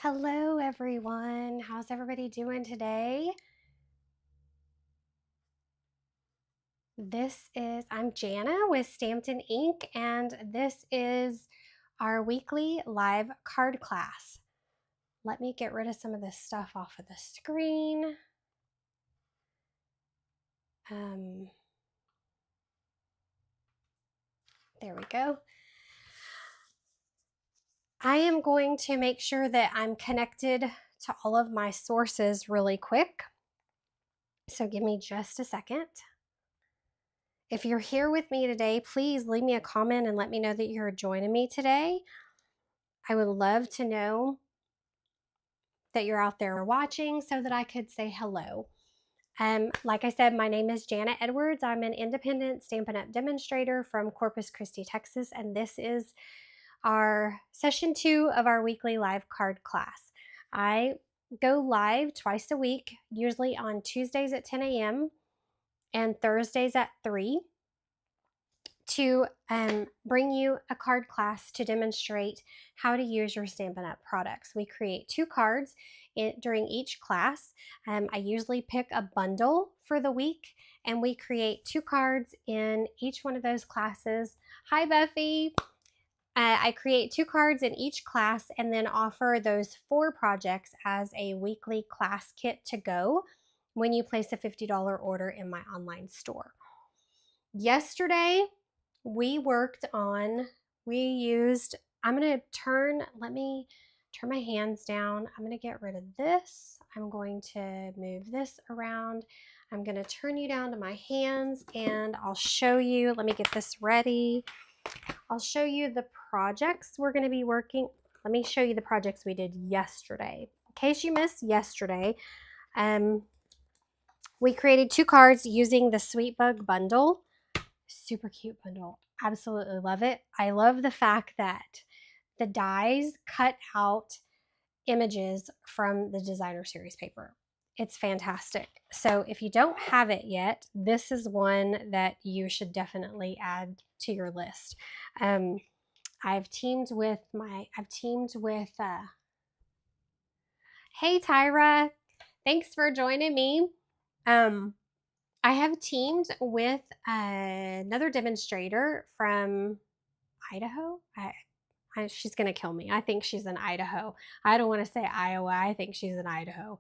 Hello everyone. How's everybody doing today? I'm Jana with Stampin Ink, and this is our weekly live card class. Let me get rid of some of this stuff off of the screen. There we go. I am going to make sure that I'm connected to all of my sources really quick. So give me just a second. If you're here with me today, please leave me a comment and let me know that you're joining me today. I would love to know that you're out there watching so that I could say hello. Like I said, my name is Jana Edwards. I'm an independent Stampin' Up! Demonstrator from Corpus Christi, Texas, and this is our session 2 of our weekly live card class. I go live twice a week, usually on Tuesdays at 10 a.m. and Thursdays at 3 to bring you a card class to demonstrate how to use your Stampin' Up! Products. We create 2 cards during each class. I usually pick a bundle for the week, and we create 2 cards in each one of those classes. Hi, Buffy. I create 2 cards in each class and then offer those 4 projects as a weekly class kit to go when you place a $50 order in my online store. Yesterday, we used, let me turn my hands down. I'm going to get rid of this. I'm going to move this around. I'm going to turn you down to my hands and I'll show you. Let me get this ready. I'll show you the projects we're going to be working. Let me show you the projects we did yesterday. In case you missed yesterday, we created 2 cards using the Sweet Bug bundle. Super cute bundle. Absolutely love it. I love the fact that the dies cut out images from the designer series paper. It's fantastic. So if you don't have it yet, this is one that you should definitely add to your list. I've teamed with hey Tyra, thanks for joining me. I have teamed with another demonstrator from Idaho. She's going to kill me. I think she's in Idaho. I don't want to say Iowa. I think she's in Idaho.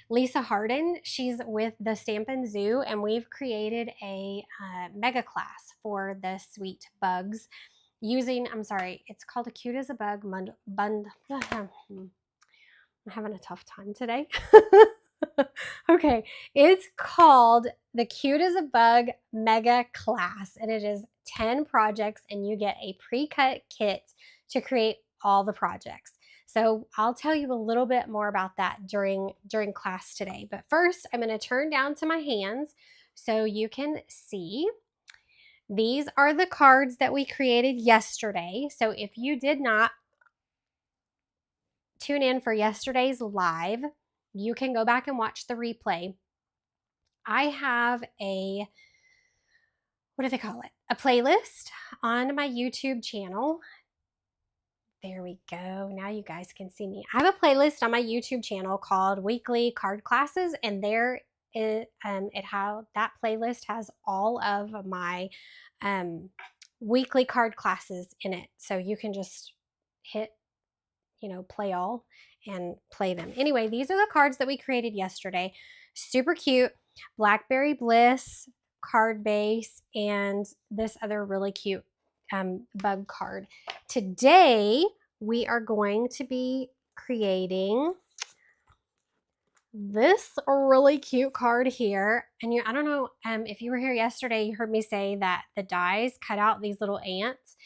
Lisa Harden, she's with the Stampin' Zoo, and we've created a mega class for the Sweet Bugs using, it's called A Cute as a Bug I'm having a tough time today. Okay, it's called the Cute as a Bug Mega Class, and it is 10 projects, and you get a pre-cut kit to create all the projects. So I'll tell you a little bit more about that during class today. But first, I'm going to turn down to my hands so you can see. These are the cards that we created yesterday. So if you did not tune in for yesterday's live, you can go back and watch the replay. I have a playlist on my YouTube channel. There we go. Now you guys can see me. I have a playlist on my YouTube channel called Weekly Card Classes, and that playlist has all of my weekly card classes in it. So you can just hit play all and play them. Anyway, these are the cards that we created yesterday. Super cute. Blackberry Bliss card base and this other really cute bug card. Today, we are going to be creating this really cute card here. And I don't know if you were here yesterday, you heard me say that the dies cut out these little ants.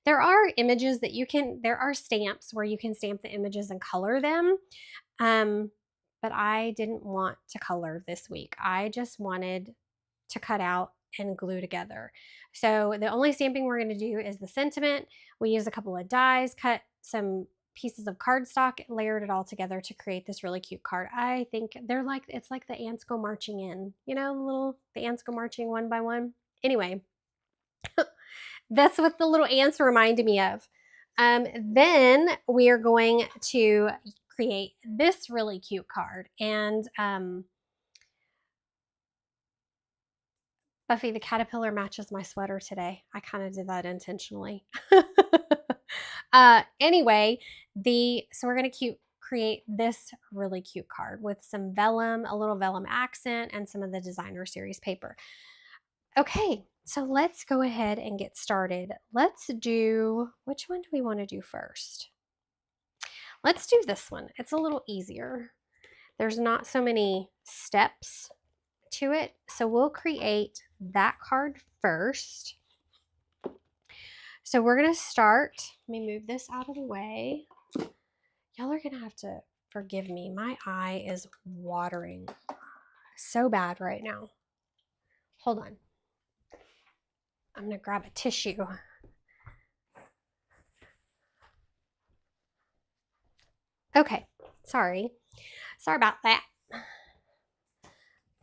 There are images that there are stamps where you can stamp the images and color them. But I didn't want to color this week. I just wanted to cut out and glue together. So the only stamping we're going to do is the sentiment. We use a couple of dies, cut some pieces of cardstock, layered it all together to create this really cute card. I think it's like the ants go marching in, the ants go marching one by one. Anyway, that's what the little ants reminded me of. Then we are going to create this really cute card. And Buffy the caterpillar matches my sweater today. I kind of did that intentionally. Anyway, so we're going to create this really cute card with some vellum, a little vellum accent, and some of the designer series paper. Okay, so let's go ahead and get started. Let's do, which one do we want to do first? Let's do this one. It's a little easier. There's not so many steps to it, so we'll create that card first. So we're going to start, let me move this out of the way. Y'all are going to have to forgive me. My eye is watering so bad right now. Hold on. I'm going to grab a tissue. Okay, sorry about that.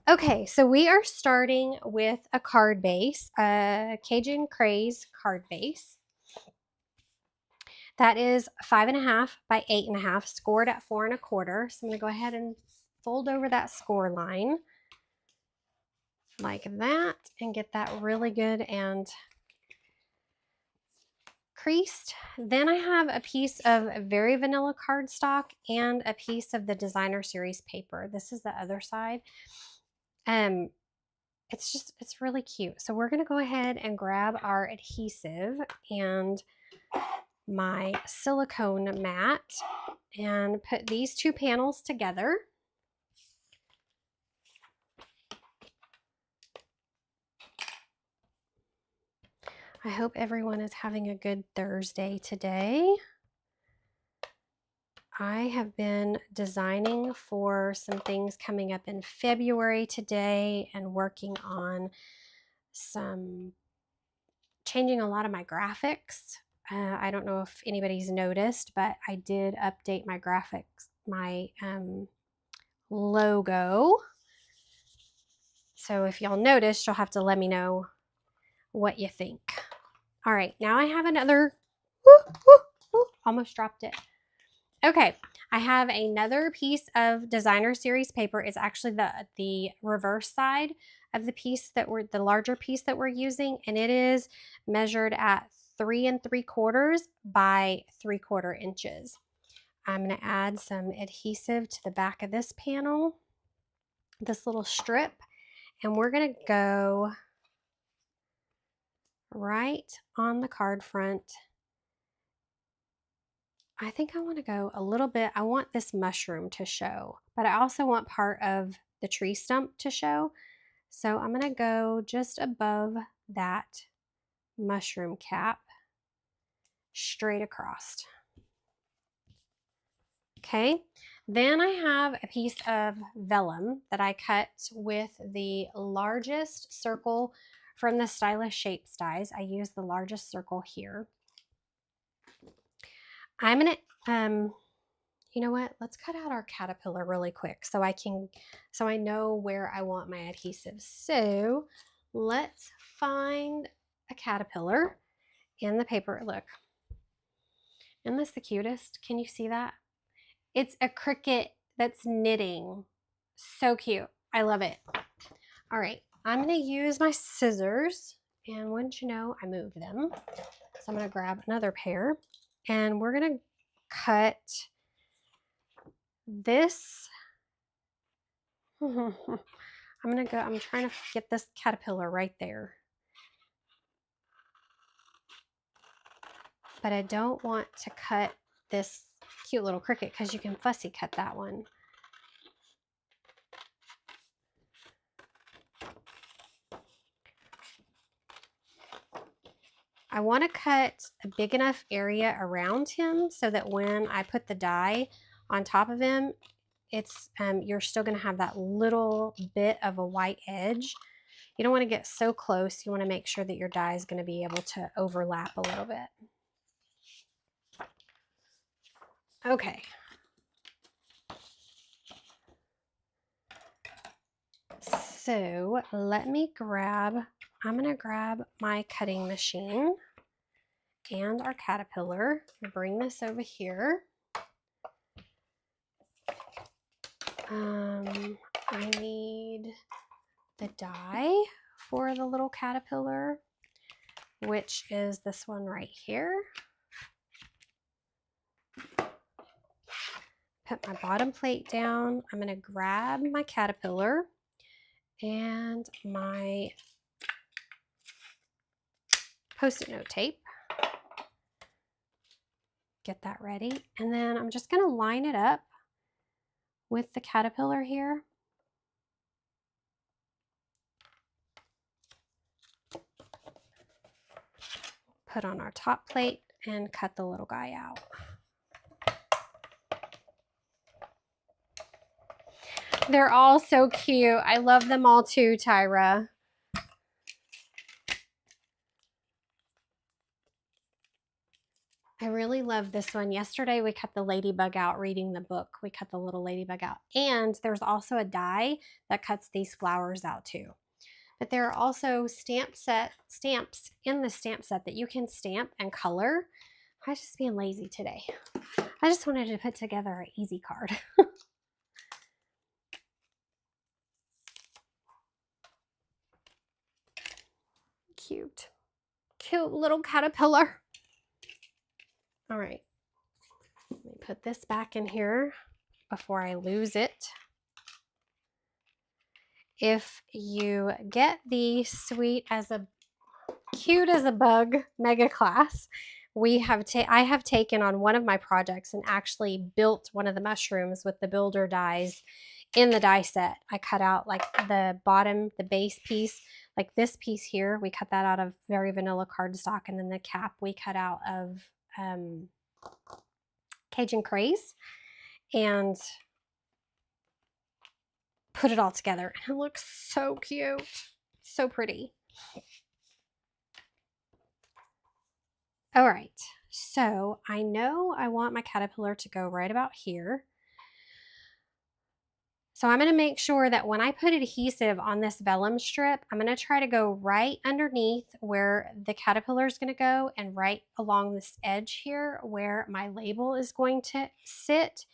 Okay, so we are starting with a card base, a Cajun Craze card base. That is 5.5 by 8.5, scored at 4 1/4. So I'm going to go ahead and fold over that score line like that and get that really good and creased. Then I have a piece of very vanilla cardstock and a piece of the designer series paper. This is the other side. It's really cute. So we're going to go ahead and grab our adhesive and my silicone mat and put these two panels together. I hope everyone is having a good Thursday today. I have been designing for some things coming up in February today and working on changing a lot of my graphics. I don't know if anybody's noticed, but I did update my graphics, my logo. So if y'all noticed, you'll have to let me know what you think. All right, now I have another, almost dropped it. Okay, I have another piece of designer series paper. It's actually the reverse side of the piece the larger piece that we're using, and it is measured at 3 3/4 by 3/4 inches. I'm going to add some adhesive to the back of this panel, this little strip, and we're going to go right on the card front. I think I want to go a little bit, I want this mushroom to show, but I also want part of the tree stump to show. So I'm going to go just above that mushroom cap, straight across. Okay, then I have a piece of vellum that I cut with the largest circle from the Stylish Shapes dies. I use the largest circle here. I'm going to, you know what? Let's cut out our caterpillar really quick so I know where I want my adhesive. So let's find a caterpillar in the paper. Look, isn't this the cutest? Can you see that? It's a cricket that's knitting. So cute. I love it. All right, I'm going to use my scissors, and wouldn't you know, I moved them. So I'm going to grab another pair, and we're going to cut this. I'm trying to get this caterpillar right there. But I don't want to cut this cute little cricket because you can fussy cut that one. I want to cut a big enough area around him so that when I put the die on top of him, it's you're still going to have that little bit of a white edge. You don't want to get so close. You want to make sure that your die is going to be able to overlap a little bit. Okay. So I'm going to grab my cutting machine, and our caterpillar. Bring this over here. I need the die for the little caterpillar, which is this one right here. Put my bottom plate down. I'm going to grab my caterpillar and my Post-it note tape. Get that ready. And then I'm just going to line it up with the caterpillar here. Put on our top plate and cut the little guy out. They're all so cute. I love them all too, Tyra. I really love this one. Yesterday we cut the ladybug out reading the book. We cut the little ladybug out. And there's also a die that cuts these flowers out too. But there are also stamps in the stamp set that you can stamp and color. I was just being lazy today. I just wanted to put together an easy card. Cute. Cute little caterpillar. All right. Let me put this back in here before I lose it. If you get the cute as a bug mega class, I have taken on one of my projects and actually built one of the mushrooms with the builder dies in the die set. I cut out like the bottom, the base piece, like this piece here. We cut that out of very vanilla cardstock, and then the cap we cut out of Cajun Craze, and put it all together. And it looks so cute, so pretty. All right, so I know I want my caterpillar to go right about here. So I'm going to make sure that when I put adhesive on this vellum strip, I'm going to try to go right underneath where the caterpillar is going to go, and right along this edge here where my label is going to sit,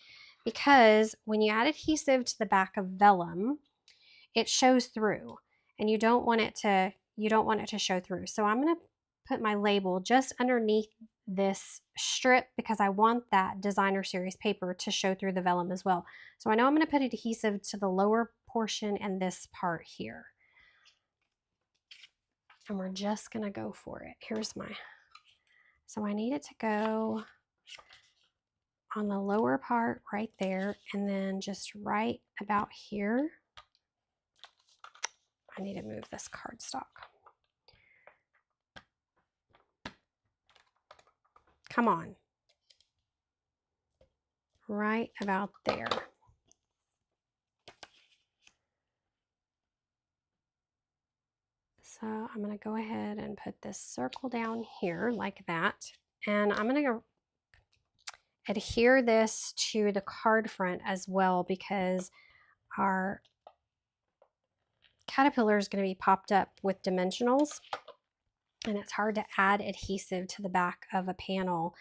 because when you add adhesive to the back of vellum, it shows through, and you don't want it to show through. So I'm going to put my label just underneath this strip because I want that designer series paper to show through the vellum as well. So I know I'm going to put adhesive to the lower portion and this part here. And we're just going to go for it. So I need it to go on the lower part right there, and then just right about here. I need to move this cardstock. Come on. Right about there. So I'm going to go ahead and put this circle down here like that. And I'm going to adhere this to the card front as well, because our caterpillar is going to be popped up with dimensionals, and it's hard to add adhesive to the back of a panel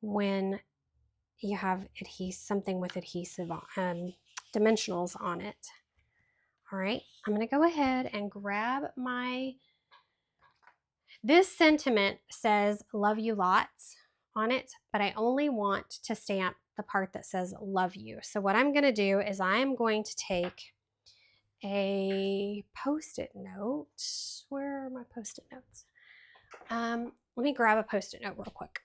when you have something with adhesive on, dimensionals on it. All right, I'm going to go ahead and grab this sentiment says love you lots on it, but I only want to stamp the part that says love you. So what I'm going to do is I'm going to take a Post-it note. Where are my Post-it notes? Let me grab a Post-it note real quick.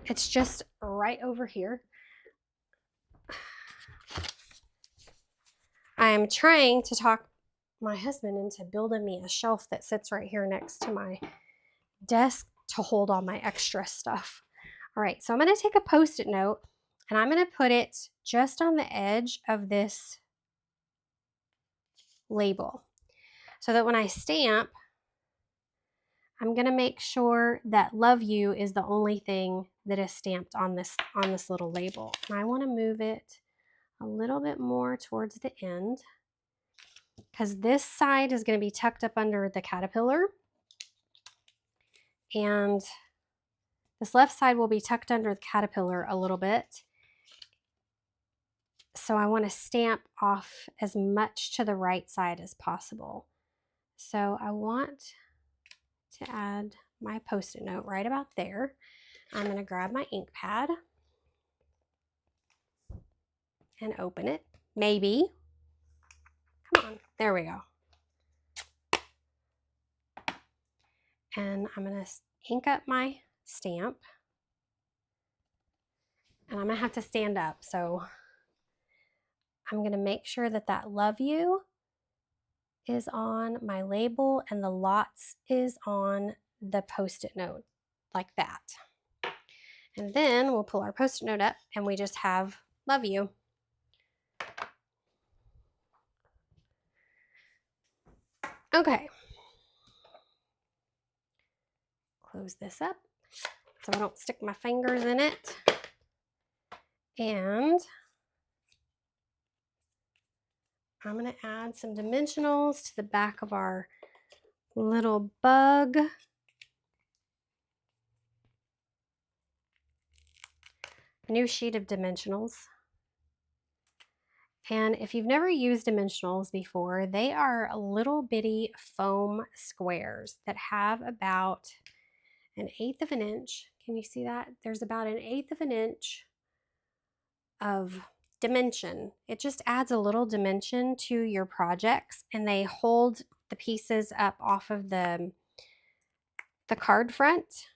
It's just right over here. I'm trying to talk my husband into building me a shelf that sits right here next to my desk to hold all my extra stuff. All right, so I'm going to take a Post-it note and I'm going to put it just on the edge of this label, so that when I stamp, I'm going to make sure that love you is the only thing that is stamped on this little label. And I want to move it a little bit more towards the end, because this side is going to be tucked up under the caterpillar, And this left side will be tucked under the caterpillar a little bit. So I want to stamp off as much to the right side as possible. So I want to add my Post-it note right about there. I'm going to grab my ink pad and open it. Maybe. Come on. There we go. And I'm going to ink up my stamp. And I'm going to have to stand up. So I'm going to make sure that that love you is on my label and the lots is on the Post-it note, like that. And then we'll pull our Post-it note up and we just have love you. Okay. Close this up so I don't stick my fingers in it. And I'm going to add some dimensionals to the back of our little bug. A new sheet of dimensionals. And if you've never used dimensionals before, they are little bitty foam squares that have about 1/8 of an inch. Can you see that? There's about 1/8 of an inch of dimension. It just adds a little dimension to your projects, and they hold the pieces up off of the card front,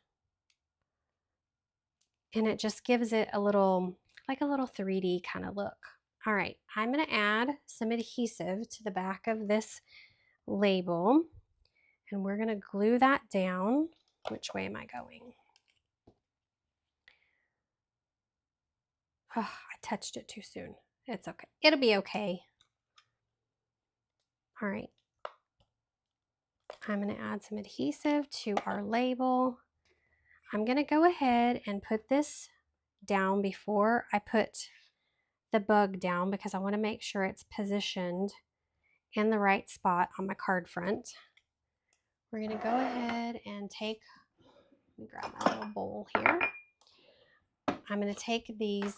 and it just gives it a little, like a little 3D kind of look. All right, I'm going to add some adhesive to the back of this label, and we're going to glue that down. Which way am I going? Oh, I touched it too soon. It's okay. It'll be okay. All right. I'm going to add some adhesive to our label. I'm going to go ahead and put this down before I put the bug down because I want to make sure it's positioned in the right spot on my card front. We're going to go ahead and take, let me grab my little bowl here. I'm going to take these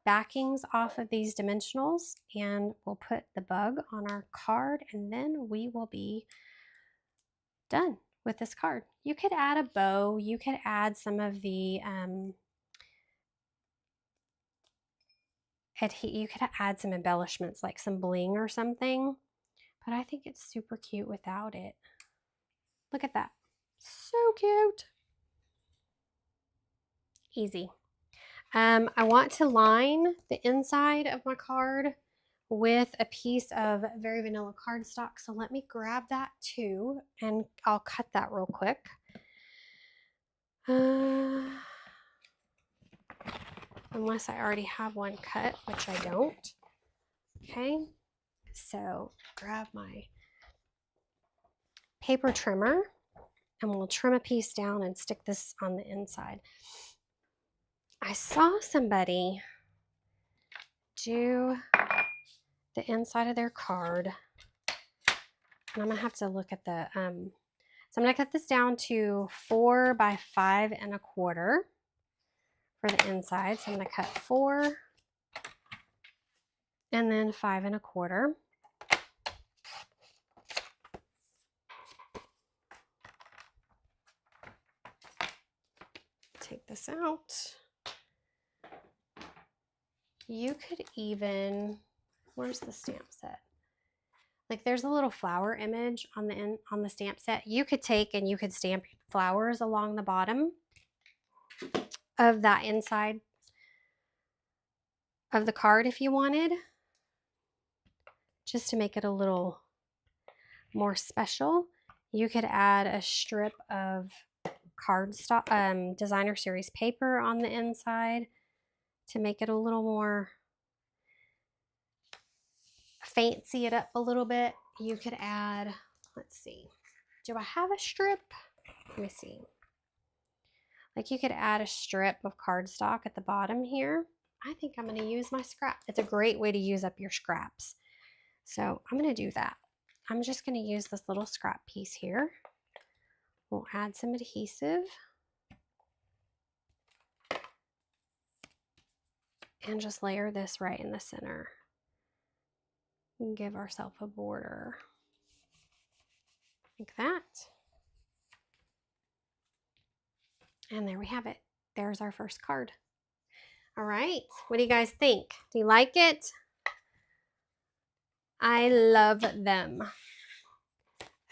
backings off of these dimensionals and we'll put the bug on our card, and then we will be done with this card. You could add a bow, you could add some of the you could add some embellishments like some bling or something, but I think it's super cute without it. Look at that. So cute. Easy. I want to line the inside of my card with a piece of very vanilla cardstock. So let me grab that too, and I'll cut that real quick. Unless I already have one cut, which I don't. Okay, so grab my paper trimmer and we'll trim a piece down and stick this on the inside. I saw somebody do the inside of their card, and I'm gonna have to look at the so I'm gonna cut this down to 4 by 5 1/4 for the inside. So I'm gonna cut 4 and then 5 1/4. Take this out. You could even, where's the stamp set? Like there's a little flower image on the stamp set. You could take and you could stamp flowers along the bottom of that inside of the card if you wanted, just to make it a little more special. You could add a strip of cardstock, designer series paper on the inside to make it a little more, fancy it up a little bit. You could add, let's see, do I have a strip? Let me see. Like you could add a strip of cardstock at the bottom here. I think I'm going to use my scrap. It's a great way to use up your scraps. So I'm going to do that. I'm just going to use this little scrap piece here We'll add some adhesive. And just layer this right in the center. And give ourselves a border. Like that. And there we have it. There's our first card. All right, what do you guys think? Do you like it? I love them.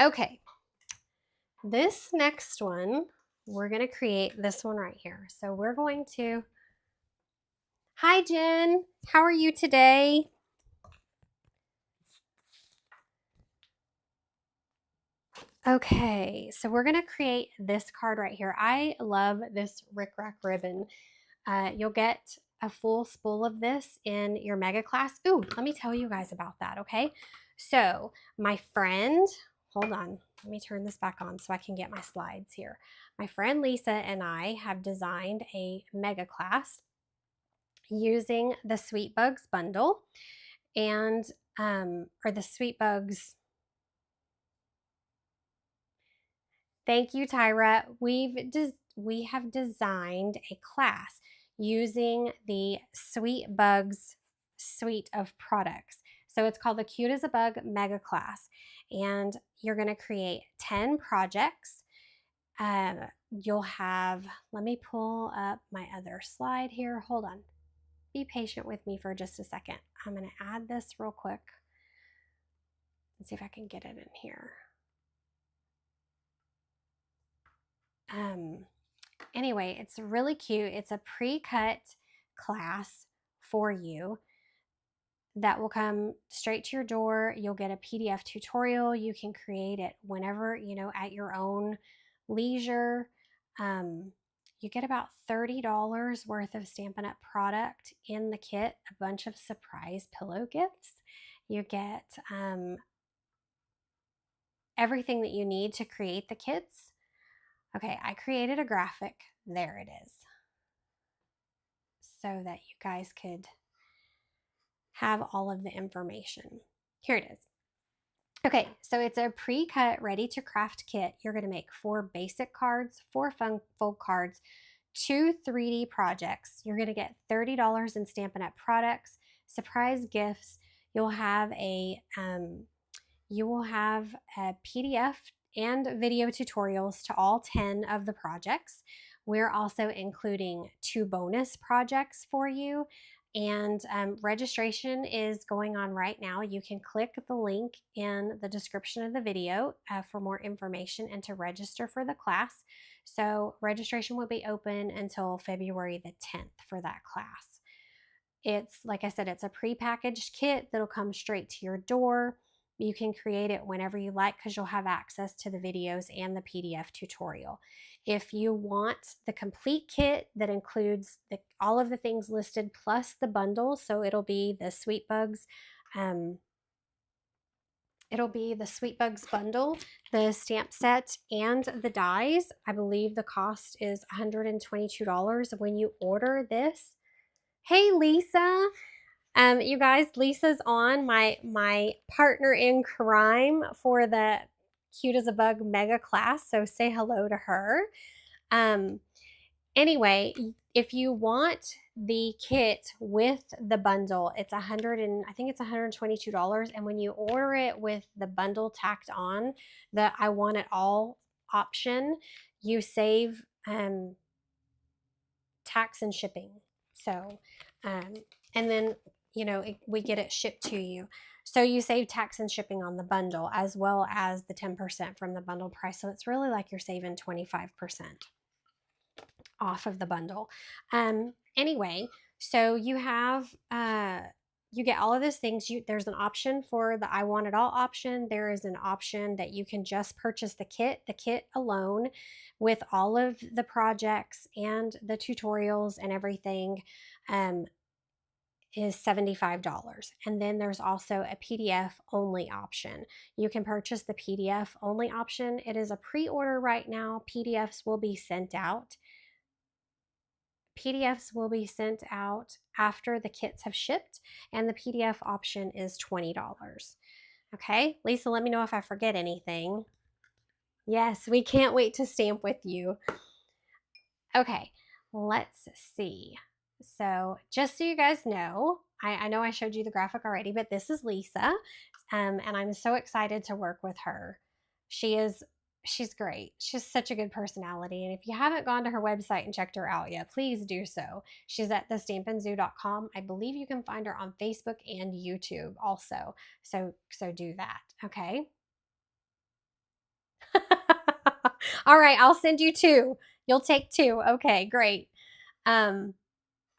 Okay, this next one, we're gonna create this one right here. So we're going to, hi Jen, how are you today? Okay, so we're gonna create this card right here. I love this Rick Rack ribbon. You'll get a full spool of this in your mega class. Ooh, let me tell you guys about that, okay? So my friend, hold on, let me turn this back on so I can get my slides here. My friend Lisa and I have designed a mega class using the Sweet Bugs bundle and, or the Sweet Bugs. Thank you, Tyra. We have designed a class using the Sweet Bugs suite of products. So it's called the Cute as a Bug Mega Class. And you're going to create 10 projects. You'll have, let me pull up my other slide here. Hold on. Be patient with me for just a second. I'm going to add this real quick. Let's see if I can get it in here. Anyway, it's really cute. It's a pre-cut class for you that will come straight to your door. You'll get a PDF tutorial. You can create it whenever, at your own leisure. You get about $30 worth of Stampin' Up product in the kit, a bunch of surprise pillow gifts. You get everything that you need to create the kits. Okay, I created a graphic. There it is. So that you guys could have all of the information. Here it is. Okay, so it's a pre-cut, ready to craft kit. You're going to make 4 basic cards, 4 fun fold cards, 2 3D projects. You're going to get $30 in Stampin' Up products, surprise gifts. You'll have a PDF and video tutorials to all 10 of the projects. We're also including 2 bonus projects for you, and registration is going on right now. You can click the link in the description of the video for more information and to register for the class. So registration will be open until February the 10th for that class. It's, like I said, it's a pre-packaged kit that'll come straight to your door. You can create it whenever you like because you'll have access to the videos and the PDF tutorial. If you want the complete kit that includes all of the things listed plus the bundle, so it'll be the Sweet Bugs, bundle, the stamp set, and the dies. I believe the cost is $122 when you order this. Hey, Lisa. You guys, Lisa's on, my partner in crime for the Cute as a Bug mega class, so say hello to her. Anyway, if you want the kit with the bundle, it's I think it's $122, and when you order it with the bundle tacked on, the I want it all option, you save tax and shipping. So, and then we get it shipped to you. So you save tax and shipping on the bundle as well as the 10% from the bundle price. So it's really like you're saving 25% off of the bundle. Anyway, so you have, you get all of those things. There's an option for the I want it all option. There is an option that you can just purchase the kit alone with all of the projects and the tutorials and everything. Is $75. And then there's also a PDF only option. You can purchase the PDF only option. It is a pre-order right now. PDFs will be sent out. PDFs will be sent out after the kits have shipped, and the PDF option is $20. Okay, Lisa, let me know if I forget anything. Yes, we can't wait to stamp with you. Okay, let's see. So just so you guys know, I know I showed you the graphic already, but this is Lisa, and I'm so excited to work with her. She's great. She's such a good personality, and if you haven't gone to her website and checked her out yet, please do so. She's at thestampinzoo.com. I believe you can find her on Facebook and YouTube also. So do that, okay? All right, I'll send you two. You'll take two. Okay, great. Um,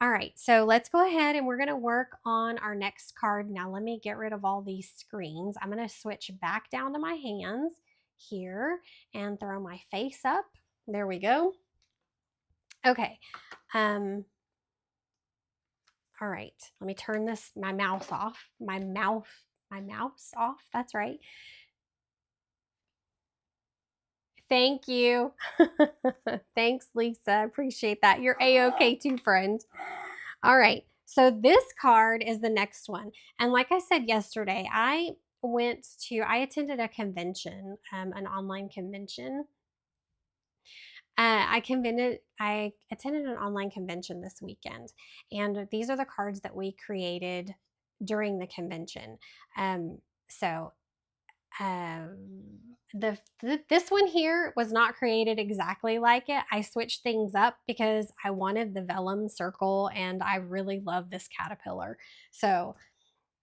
all right, so let's go ahead and we're going to work on our next card. Now, let me get rid of all these screens. I'm going to switch back down to my hands here and throw my face up. There we go. Okay. All right, let me turn my mouse off. My mouse off. That's right. Thank you. Thanks, Lisa. I appreciate that. You're A-okay too, friend. All right. So this card is the next one. And like I said yesterday, I attended a convention, an online convention. I attended an online convention this weekend, and these are the cards that we created during the convention. So this one here was not created exactly like it. I switched things up because I wanted the vellum circle and I really love this caterpillar. So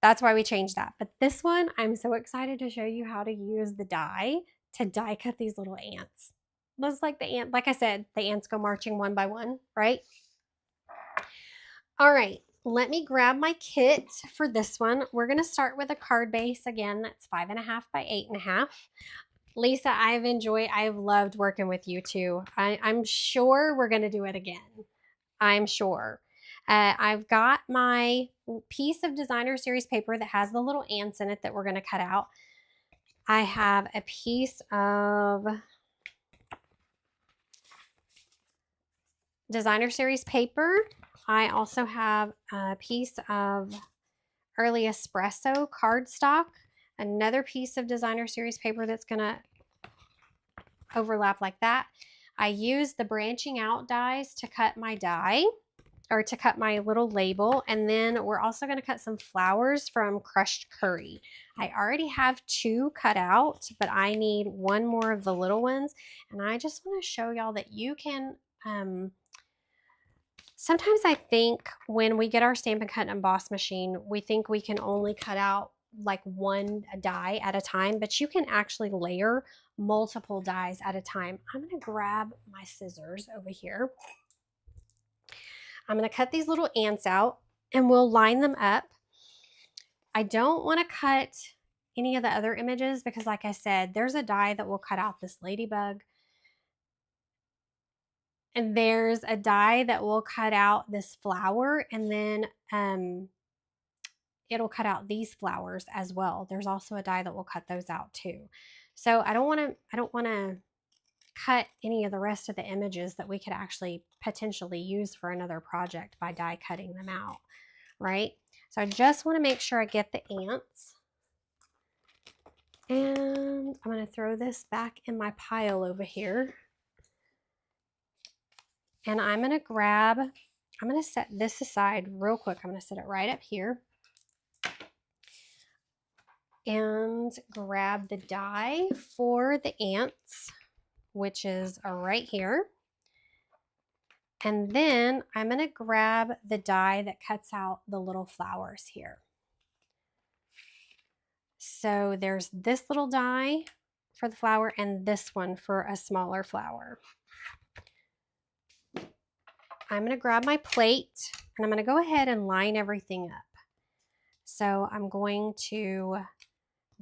that's why we changed that. But this one, I'm so excited to show you how to use the die to die cut these little ants. Looks like the ant, like I said, the ants go marching one by one, right? All right, let me grab my kit for this one. We're going to start with a card base. Again, that's 5.5 by 8.5. Lisa, I've loved working with you too. I'm sure we're going to do it again. I'm sure. I've got my piece of designer series paper that has the little ants in it that we're going to cut out. I have a piece of designer series paper. I also have a piece of early espresso cardstock, another piece of designer series paper that's going to overlap like that. I use the branching out dies to cut my die, or to cut my little label. And then we're also going to cut some flowers from crushed curry. I already have 2 cut out, but I need 1 more of the little ones. And I just want to show y'all that you can, sometimes I think when we get our Stampin' Cut and Emboss machine, we think we can only cut out like 1 die at a time, but you can actually layer multiple dies at a time. I'm going to grab my scissors over here. I'm going to cut these little ants out and we'll line them up. I don't want to cut any of the other images because, like I said, there's a die that will cut out this ladybug. And there's a die that will cut out this flower, and then it'll cut out these flowers as well. There's also a die that will cut those out too. So I don't want to cut any of the rest of the images that we could actually potentially use for another project by die cutting them out, right? So I just want to make sure I get the ants. And I'm going to throw this back in my pile over here. And I'm going to set this aside real quick. I'm going to set it right up here. And grab the die for the ants, which is right here. And then I'm going to grab the die that cuts out the little flowers here. So there's this little die for the flower and this one for a smaller flower. I'm going to grab my plate and I'm going to go ahead and line everything up. So I'm going to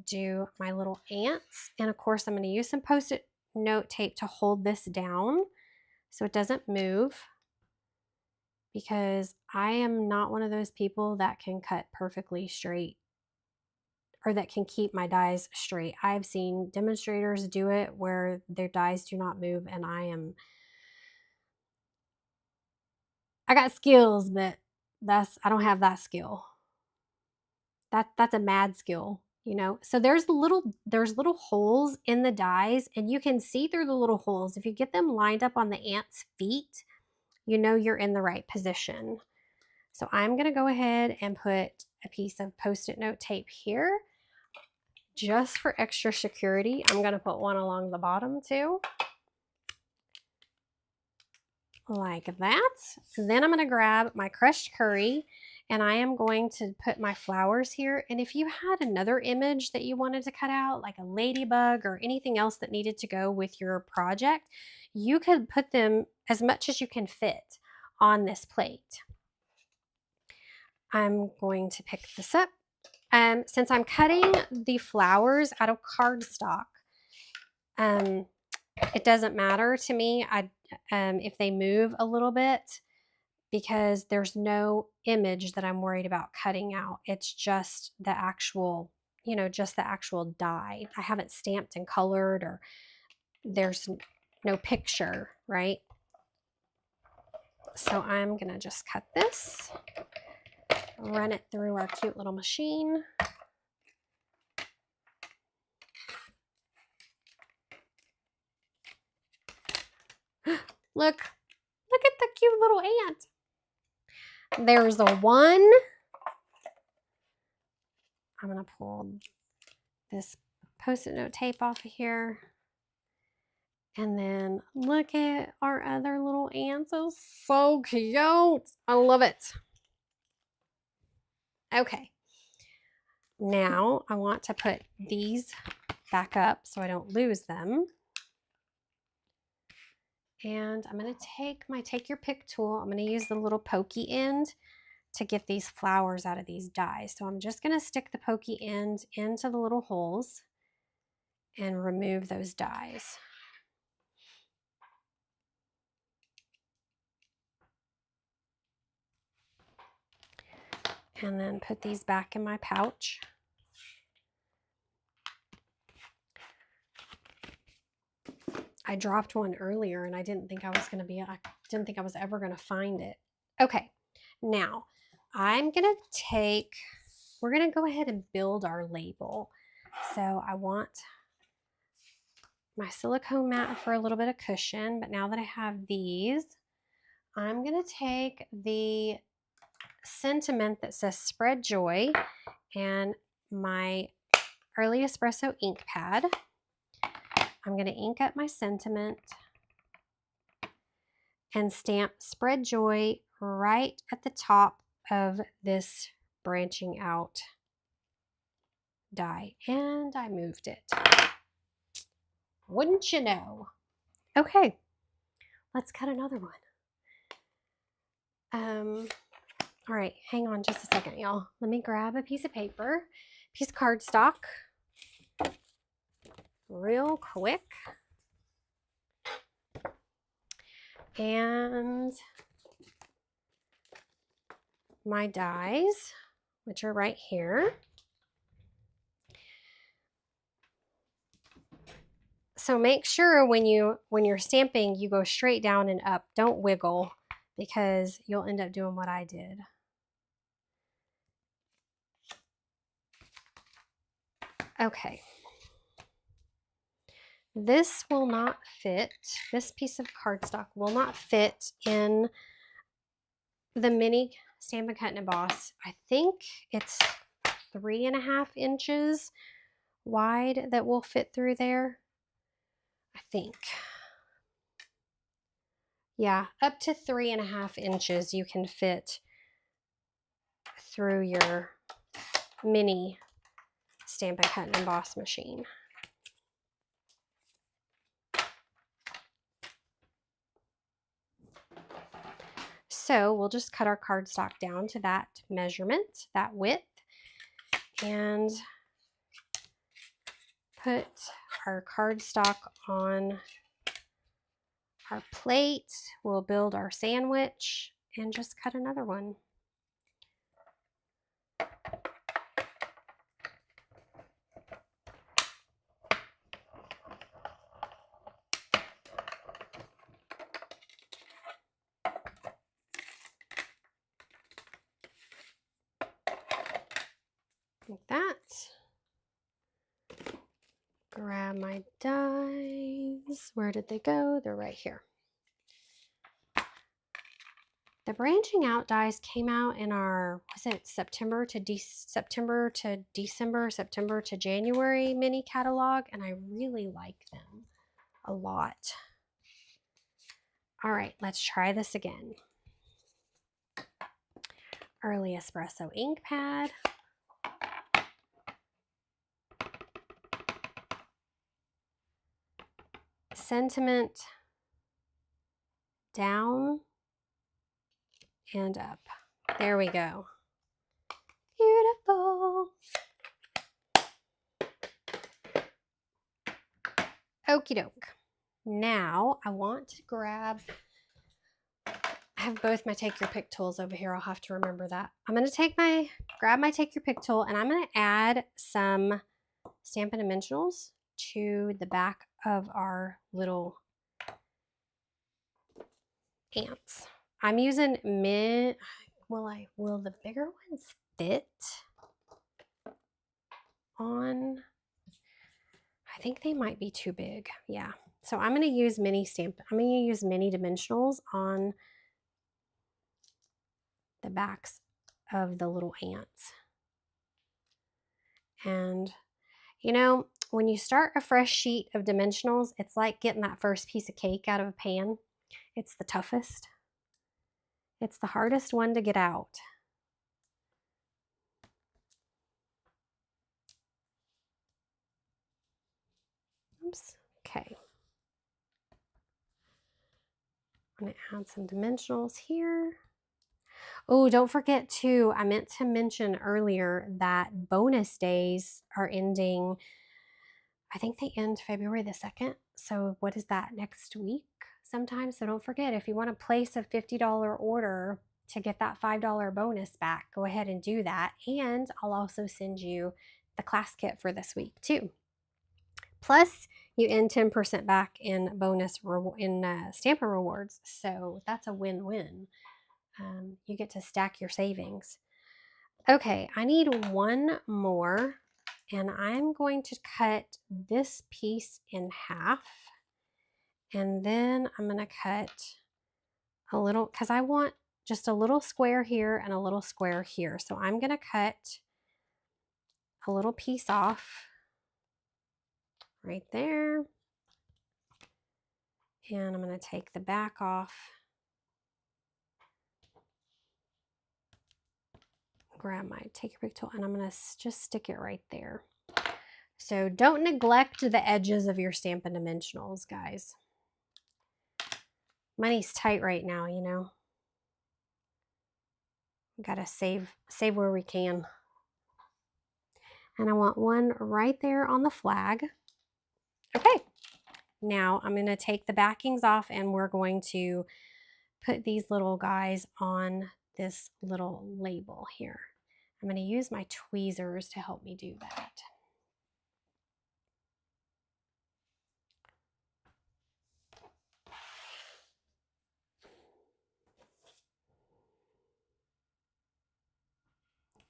do my little ants, and of course I'm going to use some Post-it note tape to hold this down so it doesn't move, because I am not one of those people that can cut perfectly straight or that can keep my dies straight. I've seen demonstrators do it where their dies do not move, and I got skills, but I don't have that skill. That's a mad skill. you know. So there's little holes in the dies, and you can see through the little holes. If you get them lined up on the ant's feet, you know you're in the right position. So I'm going to go ahead and put a piece of Post-it note tape here. Just for extra security, I'm going to put one along the bottom too. Like that. Then I'm going to grab my crushed curry, and I am going to put my flowers here. And if you had another image that you wanted to cut out, like a ladybug or anything else that needed to go with your project, you could put them as much as you can fit on this plate. I'm going to pick this up. Since I'm cutting the flowers out of cardstock, it doesn't matter to me if they move a little bit, because there's no image that I'm worried about cutting out. It's just the actual, you know, just the actual die. I haven't stamped and colored, or there's no picture, right? So I'm gonna just cut this, run it through our cute little machine. Look at the cute little ant. There's the one. I'm gonna pull this Post-it note tape off of here. And then look at our other little ants. It's so cute. I love it. Okay. Now I want to put these back up so I don't lose them. And I'm going to take my take your pick tool. I'm going to use the little pokey end to get these flowers out of these dies. So I'm just going to stick the pokey end into the little holes and remove those dies. And then put these back in my pouch. I dropped one earlier and I didn't think I was ever going to find it. Okay, now we're going to go ahead and build our label. So I want my silicone mat for a little bit of cushion, but now that I have these, I'm going to take the sentiment that says Spread Joy and my Early Espresso ink pad. I'm going to ink up my sentiment and stamp Spread Joy right at the top of this branching out die. And I moved it. Wouldn't you know? Okay, let's cut another one. All right, hang on just a second, y'all. Let me grab a piece of paper, piece of cardstock, real quick. And my dies, which are right here. So make sure when you're stamping, you go straight down and up. Don't wiggle, because you'll end up doing what I did. Okay. This will not fit. This piece of cardstock will not fit in the mini Stampin' Cut and Emboss. I think it's 3.5 inches wide that will fit through there. I think. Yeah, up to 3.5 inches you can fit through your mini Stampin' Cut and Emboss machine. So we'll just cut our cardstock down to that measurement, that width, and put our cardstock on our plate. We'll build our sandwich and just cut another one. Like that. Grab my dies. Where did they go? They're right here. The branching out dies came out in our, was it September to December to January mini catalog, and I really like them a lot. All right, let's try this again. Early Espresso ink pad. Sentiment down and up. There we go. Beautiful. Okie doke. Now I want to grab, I have both my Take Your Pick tools over here. I'll have to remember that. I'm going to grab my Take Your Pick tool, and I'm going to add some Stampin' Dimensionals to the back of our little ants. I'm using will the bigger ones fit on? I think they might be too big. Yeah. So I'm going to use mini dimensionals on the backs of the little ants. And you know, when you start a fresh sheet of dimensionals, it's like getting that first piece of cake out of a pan. It's the toughest. It's the hardest one to get out. Oops. Okay. I'm going to add some dimensionals here. Oh, don't forget too, I meant to mention earlier that bonus days are ending, I think they end February the 2nd. So what is that, next week sometime? So don't forget, if you want to place a $50 order to get that $5 bonus back, go ahead and do that. And I'll also send you the class kit for this week too. Plus, you end 10% back in bonus in Stampin' Rewards. So that's a win-win. You get to stack your savings. Okay, I need one more, and I'm going to cut this piece in half, and then I'm going to cut a little, because I want just a little square here and a little square here. So I'm going to cut a little piece off right there, and I'm going to take the back off. Grab my Take Your Pick tool, and I'm going to just stick it right there. So don't neglect the edges of your Stampin' Dimensionals, guys. Money's tight right now, you know. We gotta save where we can. And I want one right there on the flag. Okay, now I'm going to take the backings off, and we're going to put these little guys on this little label here. I'm going to use my tweezers to help me do that.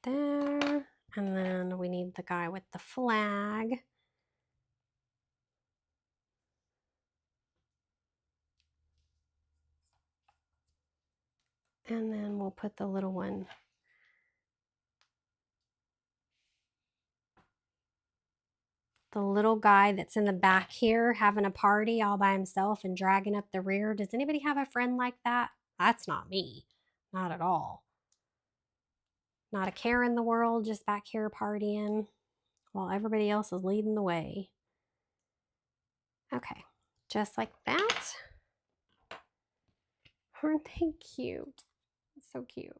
There, and then we need the guy with the flag. And then we'll put the little one the little guy that's in the back here having a party all by himself and dragging up the rear. Does anybody have a friend like that? That's not me. Not at all. Not a care in the world, just back here partying while everybody else is leading the way. Okay, just like that. Aren't they cute? So cute.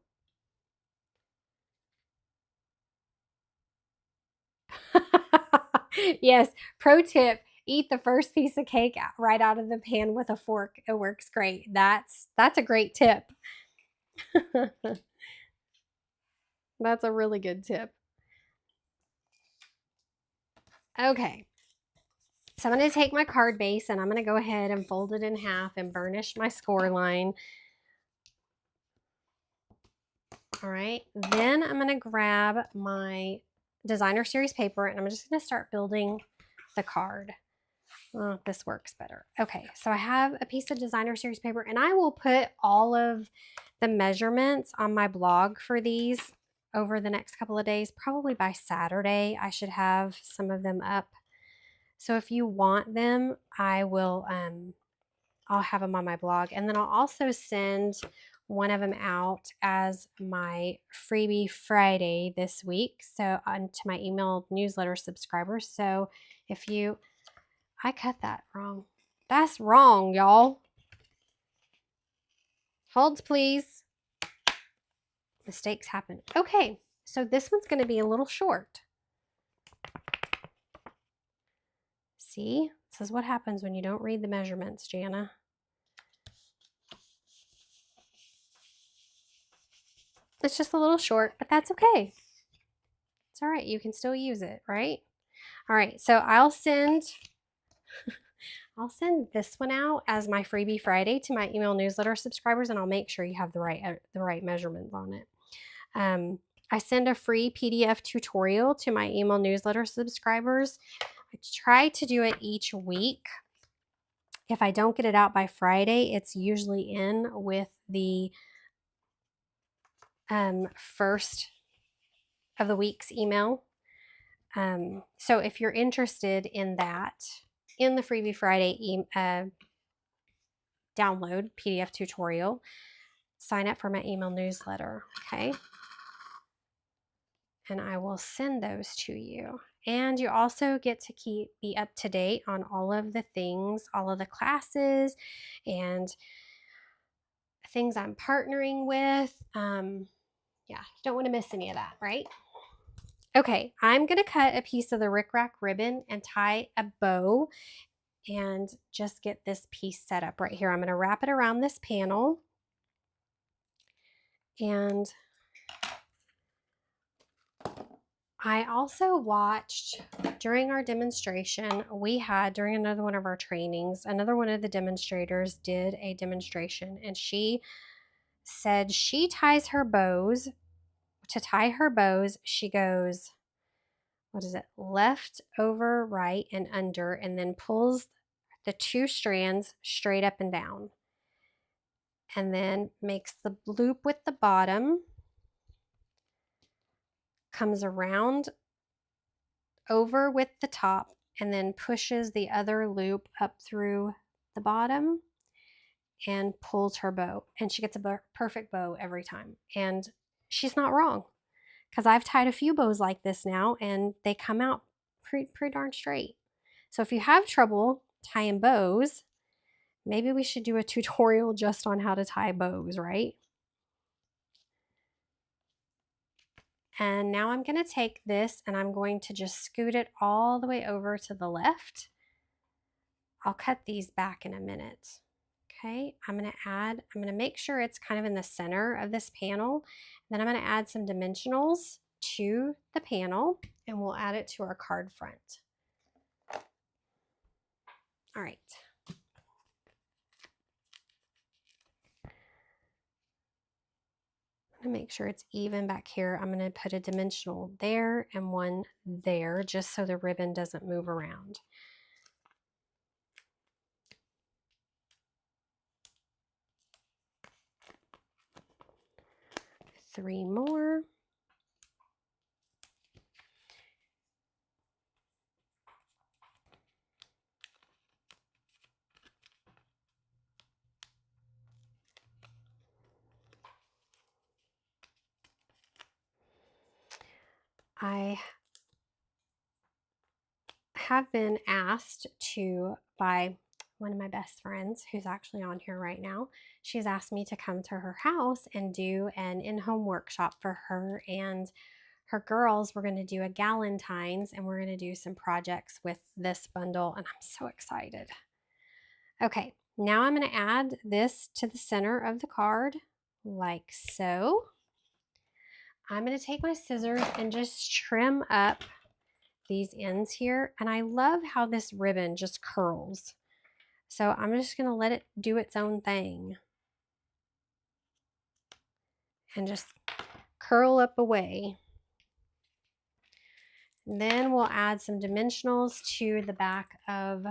Yes, pro tip, eat the first piece of cake right out of the pan with a fork. It works great. That's a great tip. That's a really good tip. Okay, so I'm going to take my card base, and I'm going to go ahead and fold it in half and burnish my score line. All right, then I'm going to grab my designer series paper, and I'm just going to start building the card. Oh, this works better. Okay, so I have a piece of designer series paper, and I will put all of the measurements on my blog for these over the next couple of days. Probably by Saturday, I should have some of them up. So if you want them, I will, I'll have them on my blog. And then I'll also send one of them out as my freebie Friday this week. So to my email newsletter subscribers. So if you, I cut that wrong. That's wrong, y'all. Holds, please. Mistakes happen. Okay, so this one's going to be a little short. See? This is what happens when you don't read the measurements, Jana. It's just a little short, but that's okay. It's all right. You can still use it, right? All right, so I'll send this one out as my freebie Friday to my email newsletter subscribers, and I'll make sure you have the right measurements on it. I send a free PDF tutorial to my email newsletter subscribers. I try to do it each week. If I don't get it out by Friday, it's usually in with the first of the week's email. So if you're interested in that, in the freebie Friday download PDF tutorial, sign up for my email newsletter, okay? And I will send those to you. And you also get to be up to date on all of the things, all of the classes and things I'm partnering with. Yeah, you don't want to miss any of that, right? Okay, I'm going to cut a piece of the rickrack ribbon and tie a bow and just get this piece set up right here. I'm going to wrap it around this panel. And I also watched during our demonstration, during another one of our trainings, another one of the demonstrators did a demonstration, and she said she ties her bows. To tie her bows, she goes, what is it? Left, over, right, and under, and then pulls the two strands straight up and down. And then makes the loop with the bottom, comes around over with the top, and then pushes the other loop up through the bottom and pulls her bow. And she gets a perfect bow every time. And she's not wrong, because I've tied a few bows like this now and they come out pretty darn straight. So if you have trouble tying bows, maybe we should do a tutorial just on how to tie bows, right? And now I'm going to take this and I'm going to just scoot it all the way over to the left. I'll cut these back in a minute. Okay, I'm going to make sure it's kind of in the center of this panel. Then I'm going to add some dimensionals to the panel and we'll add it to our card front. All right. I'm going to make sure it's even back here. I'm going to put a dimensional there and one there just so the ribbon doesn't move around. Three more. I have been asked to by one of my best friends who's actually on here right now. She's asked me to come to her house and do an in-home workshop for her and her girls. We're going to do a Galentine's and we're going to do some projects with this bundle, and I'm so excited. Okay, now I'm going to add this to the center of the card like so. I'm going to take my scissors and just trim up these ends here, and I love how this ribbon just curls. So I'm just going to let it do its own thing and just curl up away. And then we'll add some dimensionals to the back of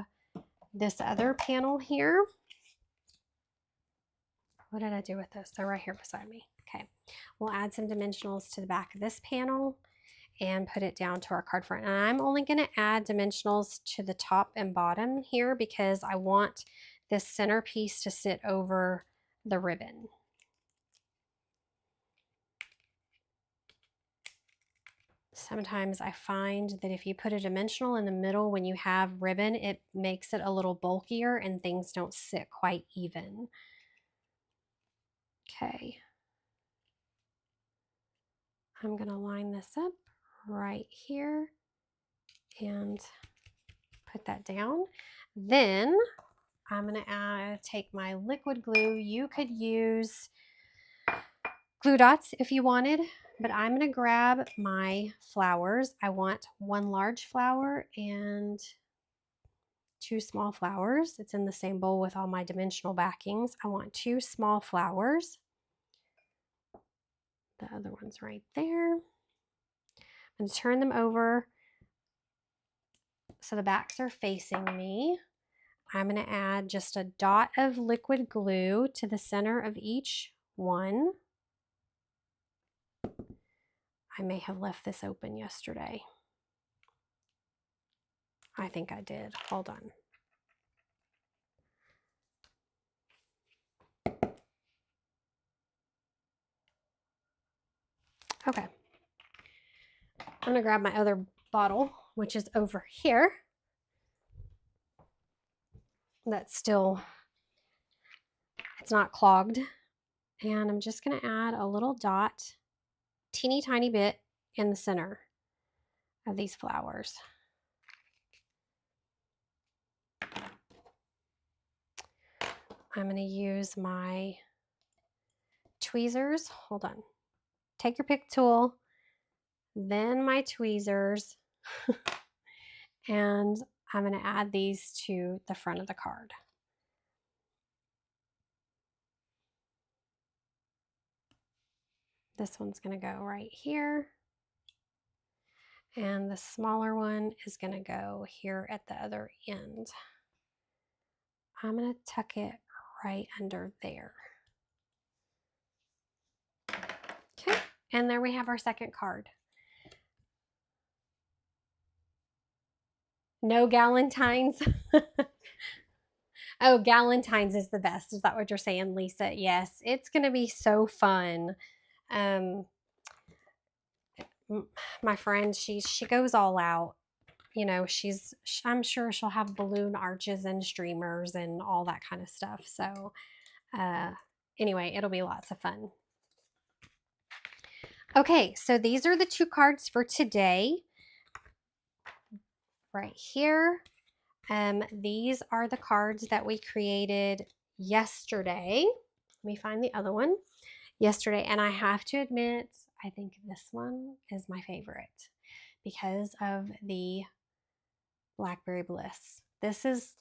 this other panel here. What did I do with this? They're right here beside me. Okay, we'll add some dimensionals to the back of this panel and put it down to our card front. And I'm only going to add dimensionals to the top and bottom here because I want this centerpiece to sit over the ribbon. Sometimes I find that if you put a dimensional in the middle when you have ribbon, it makes it a little bulkier and things don't sit quite even. Okay. I'm going to line this up right here and put that down. Then I'm going to take my liquid glue. You could use glue dots if you wanted, but I'm going to grab my flowers. I want one large flower and two small flowers. It's in the same bowl with all my dimensional backings. I want two small flowers. The other one's right there. I'm going to turn them over so the backs are facing me. I'm going to add just a dot of liquid glue to the center of each one. I may have left this open yesterday. I think I did. Hold on. Okay. I'm going to grab my other bottle, which is over here. That's still, it's not clogged. And I'm just going to add a little dot, teeny tiny bit in the center of these flowers. I'm going to use my tweezers. Hold on. Take your pick tool, then my tweezers, and I'm going to add these to the front of the card. This one's going to go right here, and the smaller one is going to go here at the other end. I'm going to tuck it right under there. Okay, and there we have our second card. No Galentine's. Oh, Galentine's is the best. Is that what you're saying, Lisa? Yes, it's going to be so fun. My friend, she goes all out. You know, I'm sure she'll have balloon arches and streamers and all that kind of stuff. So anyway, it'll be lots of fun. Okay, so these are the two cards for today. Right here. These are the cards that we created yesterday. Let me find the other one. Yesterday, and I have to admit, I think this one is my favorite because of the Blackberry Bliss. This is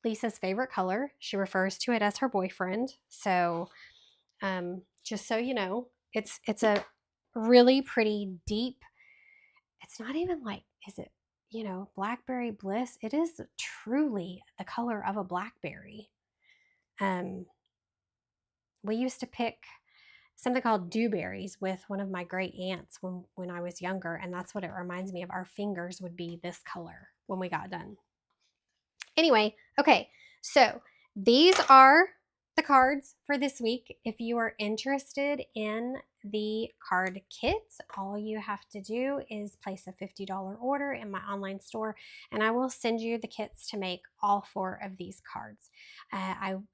Lisa's favorite color. She refers to it as her boyfriend. So just so you know, it's a really pretty deep, it's not even like, is it, you know, Blackberry Bliss? It is truly the color of a blackberry. We used to pick something called dewberries with one of my great aunts when I was younger, and that's what it reminds me of. Our fingers would be this color when we got done. Anyway, okay, so these are the cards for this week. If you are interested in the card kit, all you have to do is place a $50 order in my online store, and I will send you the kits to make all 4 of these cards.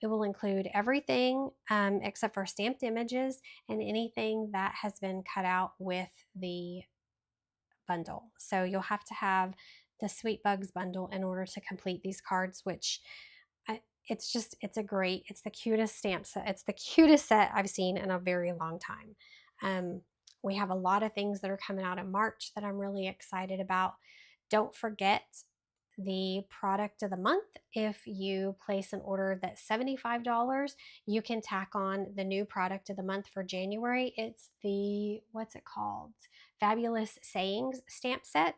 It will include everything except for stamped images and anything that has been cut out with the bundle. So you'll have to have the Sweet Bugs bundle in order to complete these cards, which it's the cutest stamp set. It's the cutest set I've seen in a very long time. We have a lot of things that are coming out in March that I'm really excited about. Don't forget the product of the month. If you place an order that's $75, you can tack on the new product of the month for January. It's the, what's it called? Fabulous Sayings stamp set.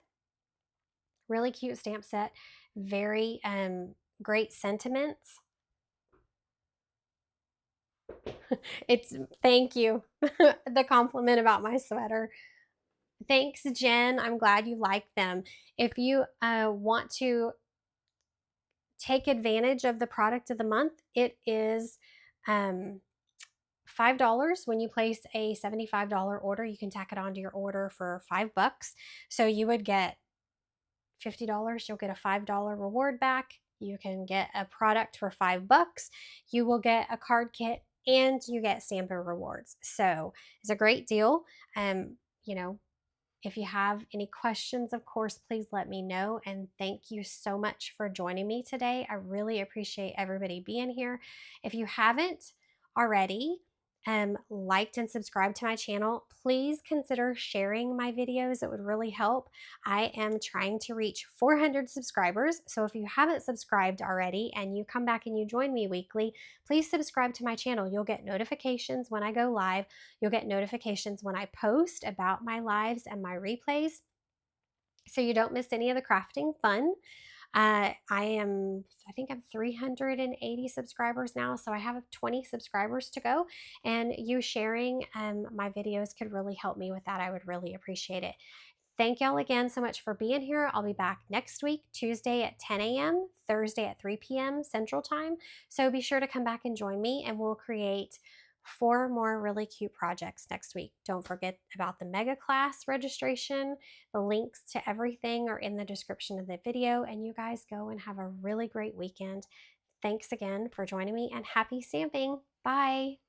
Really cute stamp set. Very great sentiments. It's thank you. The compliment about my sweater. Thanks, Jen. I'm glad you like them. If you want to take advantage of the product of the month, it is $5 when you place a $75 order. You can tack it onto your order for $5. So you would get $50. You'll get a $5 reward back. You can get a product for $5. You will get a card kit and you get Stampin' Rewards. So it's a great deal. You know, if you have any questions, of course, please let me know. And thank you so much for joining me today. I really appreciate everybody being here. If you haven't already liked and subscribed to my channel, please consider sharing my videos. It would really help. I am trying to reach 400 subscribers. So if you haven't subscribed already and you come back and you join me weekly, please subscribe to my channel. You'll get notifications when I go live. You'll get notifications when I post about my lives and my replays, so you don't miss any of the crafting fun. I think I'm 380 subscribers now, so I have 20 subscribers to go, and you sharing my videos could really help me with that. I would really appreciate it. Thank y'all again so much for being here. I'll be back next week, Tuesday at 10 a.m., Thursday at 3 p.m. Central Time. So be sure to come back and join me, and we'll create 4 more really cute projects next week. Don't forget about the mega class registration. The links to everything are in the description of the video, and you guys go and have a really great weekend. Thanks again for joining me, and happy stamping. Bye.